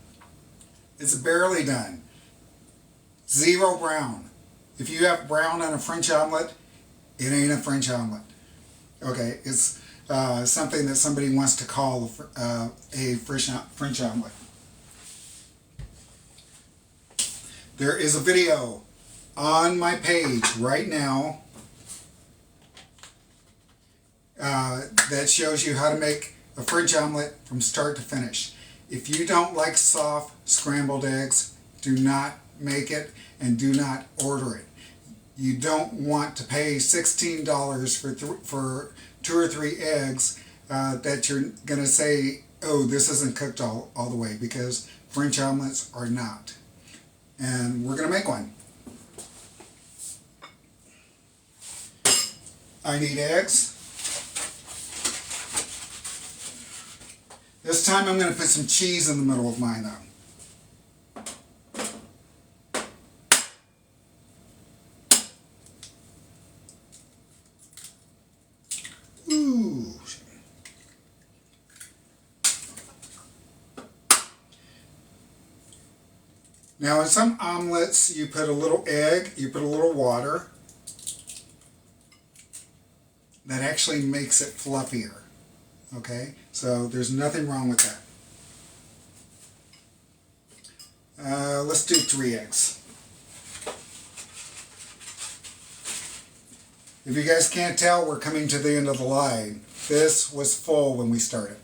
It's barely done. 0 brown. If you have brown on a French omelet, it ain't a French omelet. Okay, it's something that somebody wants to call a French omelet. There is a video on my page right now that shows you how to make a French omelet from start to finish. If you don't like soft scrambled eggs, do not make it and do not order it. you don't want to pay $16 for 2 or 3 eggs that you're going to say, oh, this isn't cooked all the way, because French omelets are not. And we're going to make one. I need eggs. This time I'm going to put some cheese in the middle of mine, though. Ooh. Now in some omelets you put a little egg, you put a little water. That actually makes it fluffier. Okay, so there's nothing wrong with that. Let's do 3 eggs. If you guys can't tell, we're coming to the end of the line. This was full when we started.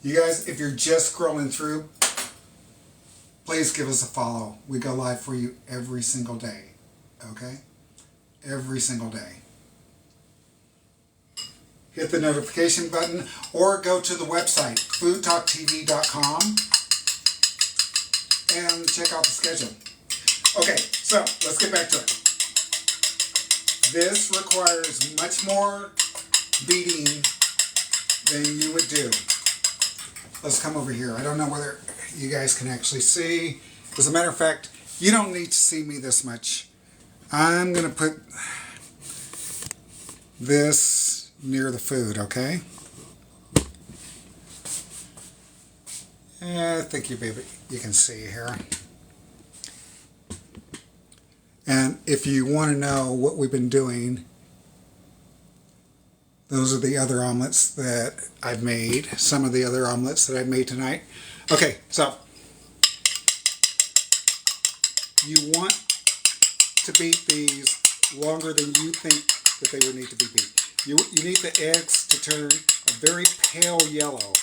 You guys, if you're just scrolling through, please give us a follow. We go live for you every single day. Okay? Every single day. Hit the notification button or go to the website, foodtalktv.com, and check out the schedule. Okay, so let's get back to it. This requires much more beating than you would do. Let's come over here. I don't know whether you guys can actually see. As a matter of fact, you don't need to see me this much. I'm going to put this near the food, okay? I think you can see here. And if you want to know what we've been doing, those are the other omelets that I've made. Some of the other omelets that I've made tonight. Okay, so you want to beat these longer than you think that they would need to be beat. You need the eggs to turn a very pale yellow.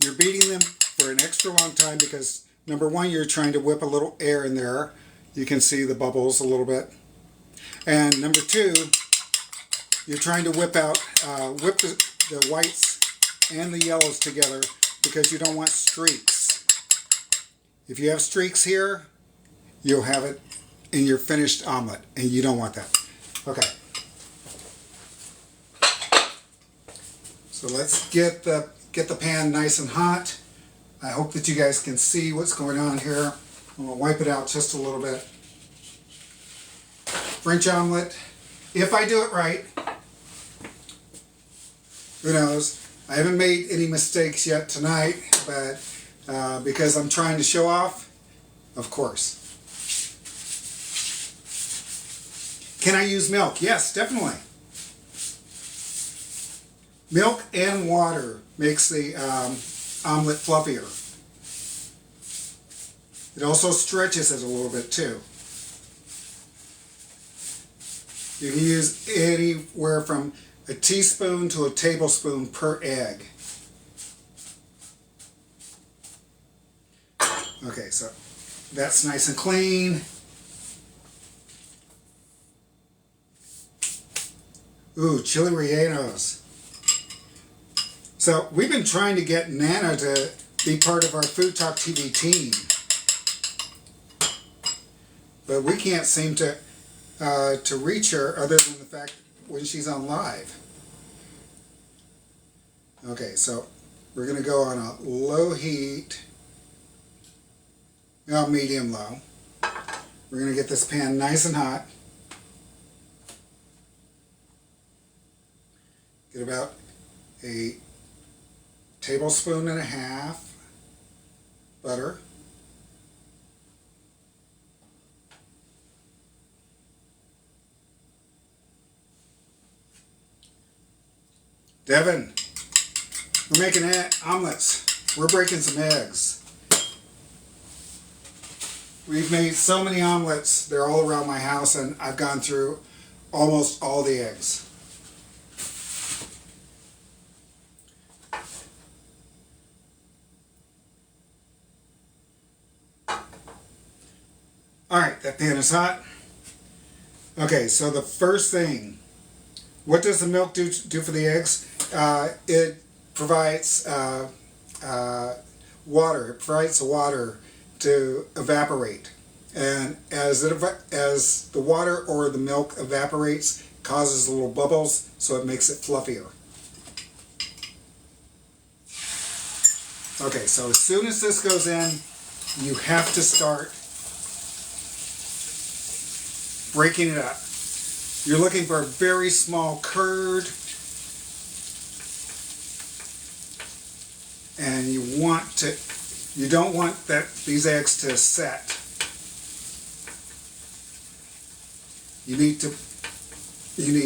You're beating them for an extra long time because, number one, you're trying to whip a little air in there. You can see the bubbles a little bit. And number two, you're trying to whip the whites and the yellows together because you don't want streaks. If you have streaks here, you'll have it in your finished omelet, and you don't want that. Okay. So let's get the pan nice and hot. I hope that you guys can see what's going on here. I'm going to wipe it out just a little bit. French omelet, if I do it right, who knows? I haven't made any mistakes yet tonight, but because I'm trying to show off, of course. Can I use milk? Yes, definitely. Milk and water makes the omelet fluffier. It also stretches it a little bit too. You can use anywhere from a teaspoon to a tablespoon per egg. Okay, so that's nice and clean. Ooh, chili rellenos. So we've been trying to get Nana to be part of our Food Talk TV team, but we can't seem to reach her other than the fact when she's on live. Okay, so we're going to go on a low heat, medium low. We're going to get this pan nice and hot. Get about a tablespoon and a half butter. Devin, we're making omelets. We're breaking some eggs. We've made so many omelets. They're all around my house, and I've gone through almost all the eggs. Alright, that pan is hot. Okay, so the first thing, what does the milk do for the eggs? It provides water. It provides the water to evaporate. And as the water or the milk evaporates, it causes little bubbles, so it makes it fluffier. Okay, so as soon as this goes in, you have to start breaking it up. You're looking for a very small curd, and you don't want these eggs to set. You need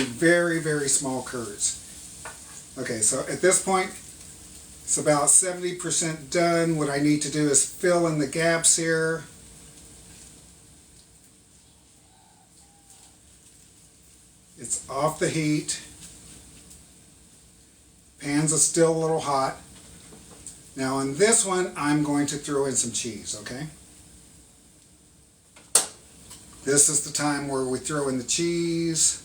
very, very small curds. Okay, so at this point, it's about 70% done. What I need to do is fill in the gaps here. It's off the heat. Pans are still a little hot. Now on this one, I'm going to throw in some cheese, okay? This is the time where we throw in the cheese.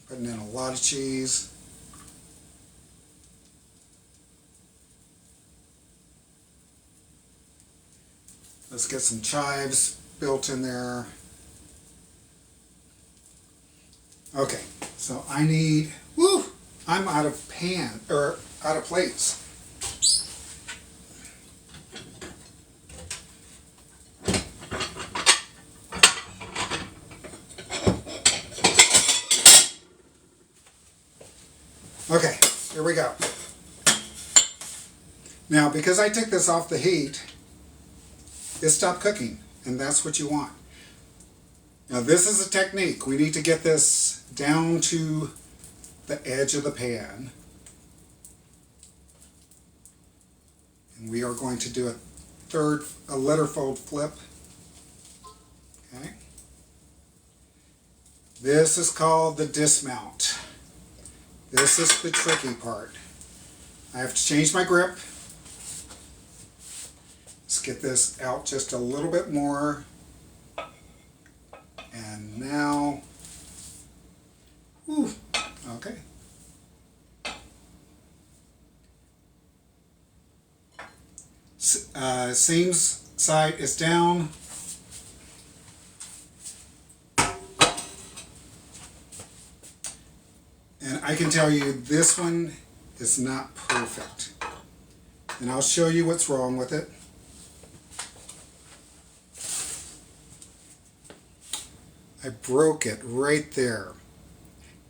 Putting in a lot of cheese. Let's get some chives built in there. Okay, so I need, I'm out of plates. Okay, here we go. Now, because I took this off the heat, it stopped cooking, and that's what you want. Now, this is a technique. We need to get this down to the edge of the pan. And we are going to do a letter fold flip. Okay. This is called the dismount. This is the tricky part. I have to change my grip. Let's get this out just a little bit more. And now, okay. Seams side is down. And I can tell you this one is not perfect. And I'll show you what's wrong with it. I broke it right there.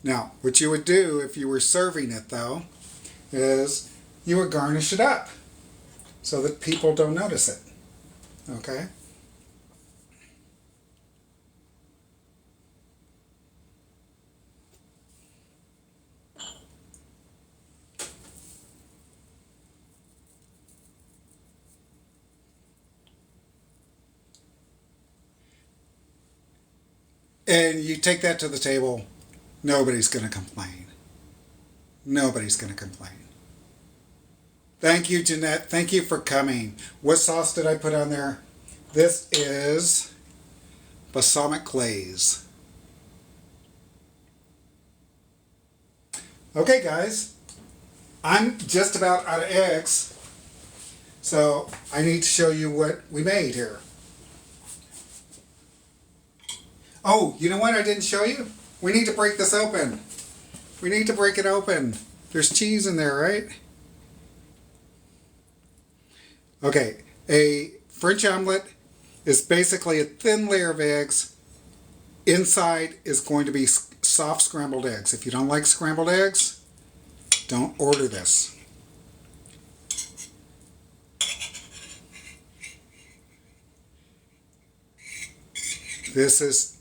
Now, what you would do if you were serving it though, is you would garnish it up so that people don't notice it. Okay? And you take that to the table, nobody's going to complain. Nobody's going to complain. Thank you, Jeanette. Thank you for coming. What sauce did I put on there? This is balsamic glaze. Okay, guys. I'm just about out of eggs, so I need to show you what we made here. Oh, you know what I didn't show you? We need to break this open. We need to break it open. There's cheese in there, right? Okay, a French omelette is basically a thin layer of eggs. Inside is going to be soft scrambled eggs. If you don't like scrambled eggs, don't order this. This is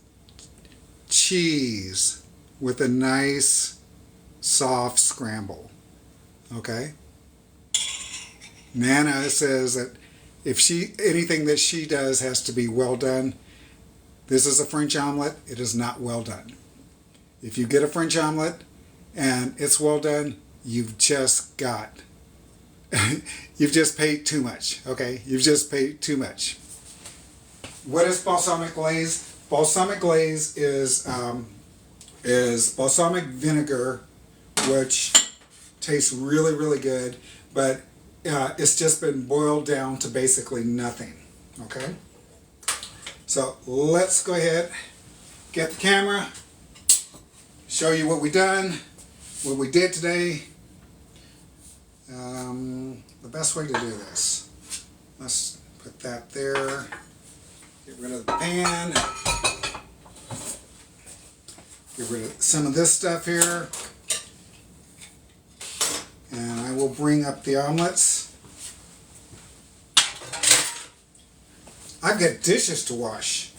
cheese with a nice soft scramble. Okay? Nana says that If anything that she does has to be well done. This is a French omelet. It is not well done. If you get a French omelet and it's well done, you've just paid too much. Okay, you've just paid too much. What is balsamic glaze? Balsamic glaze is balsamic vinegar, which tastes really, really good, but it's just been boiled down to basically nothing. Okay, so let's go ahead, get the camera, show you what we did today. The best way to do this, let's put that there, get rid of the pan, get rid of some of this stuff here, and I will bring up the omelets. I've got dishes to wash.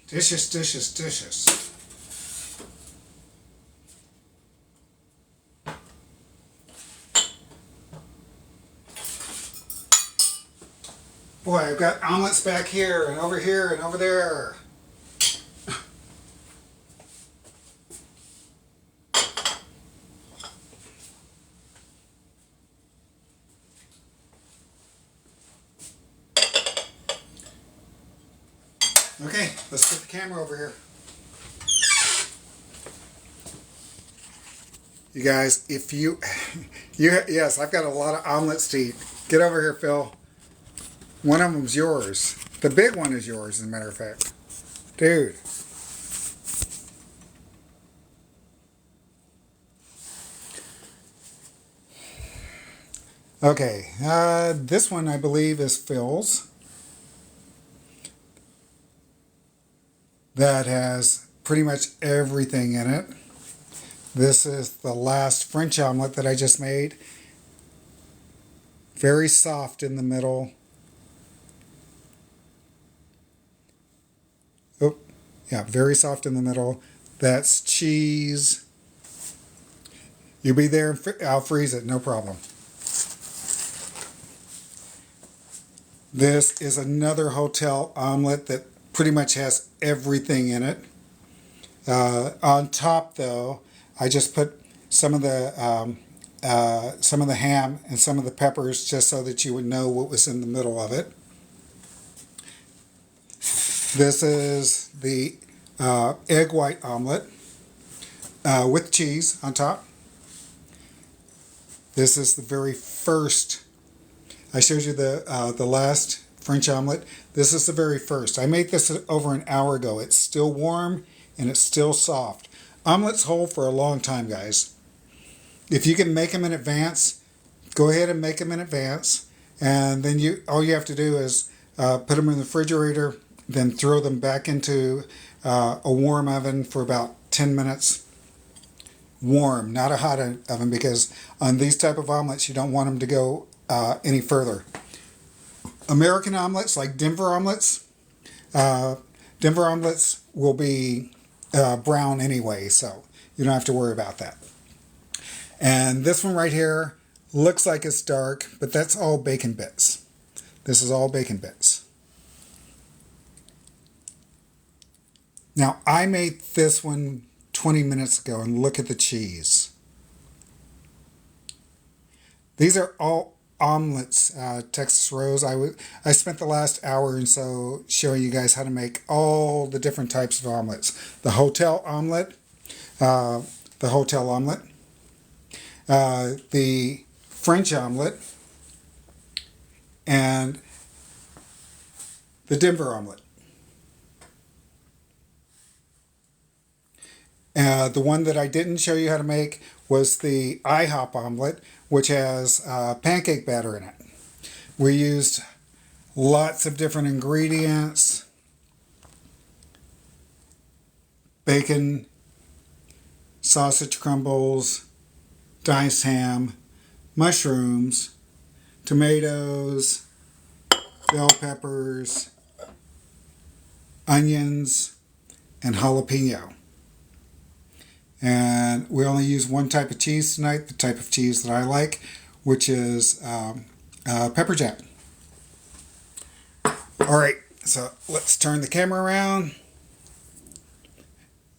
Dishes, dishes, dishes. Boy, I've got omelets back here and over here and over there. Okay, let's get the camera over here. You guys, if yes, I've got a lot of omelets to eat. Get over here, Phil. One of them's yours. The big one is yours, as a matter of fact. Dude. Okay, this one I believe is Phil's. That has pretty much everything in it. This is the last French omelet that I just made. Very soft in the middle. Oh, yeah, very soft in the middle. That's cheese. You'll be there, I'll freeze it, no problem. This is another hotel omelet that pretty much has everything in it. On top, though, I just put some of the ham and some of the peppers just so that you would know what was in the middle of it. This is the egg white omelet with cheese on top. This is the very first. I showed you the last French omelet. This is the very first. I made this over an hour ago. It's still warm and it's still soft. Omelets hold for a long time, guys. If you can make them in advance, go ahead and make them in advance. And then all you have to do is put them in the refrigerator, then throw them back into a warm oven for about 10 minutes. Warm, not a hot oven, because on these type of omelets, you don't want them to go any further. American omelets, like Denver omelets will be brown anyway, so you don't have to worry about that. And this one right here looks like it's dark, but that's all bacon bits. This is all bacon bits. Now, I made this one 20 minutes ago, and look at the cheese. These are all omelets, Texas Rose. I spent the last hour and so showing you guys how to make all the different types of omelets. The hotel omelet, the French omelet, and the Denver omelet. The one that I didn't show you how to make was the IHOP omelet, which has pancake batter in it. We used lots of different ingredients: bacon, sausage crumbles, diced ham, mushrooms, tomatoes, bell peppers, onions, and jalapeno. And we only use one type of cheese tonight, the type of cheese that I like, which is pepper jack. All right, so let's turn the camera around.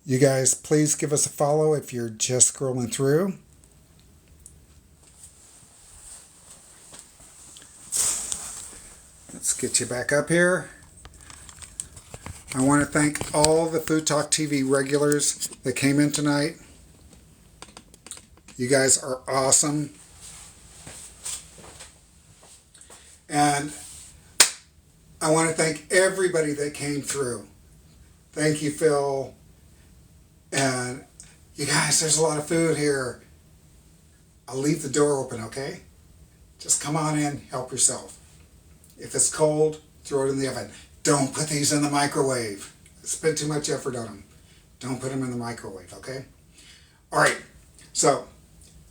You guys, please give us a follow if you're just scrolling through. Let's get you back up here. I want to thank all the Food Talk TV regulars that came in tonight. You guys are awesome. And I want to thank everybody that came through. Thank you, Phil. And you guys, there's a lot of food here. I'll leave the door open, okay? Just come on in, help yourself. If it's cold, throw it in the oven. Don't put these in the microwave. Spend too much effort on them. Don't put them in the microwave, okay? All right, so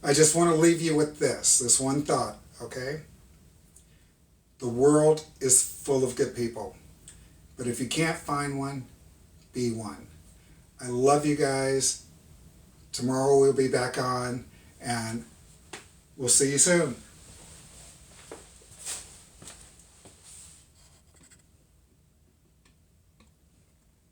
I just want to leave you with this one thought, okay? The world is full of good people, but if you can't find one, be one. I love you guys. Tomorrow we'll be back on, and we'll see you soon.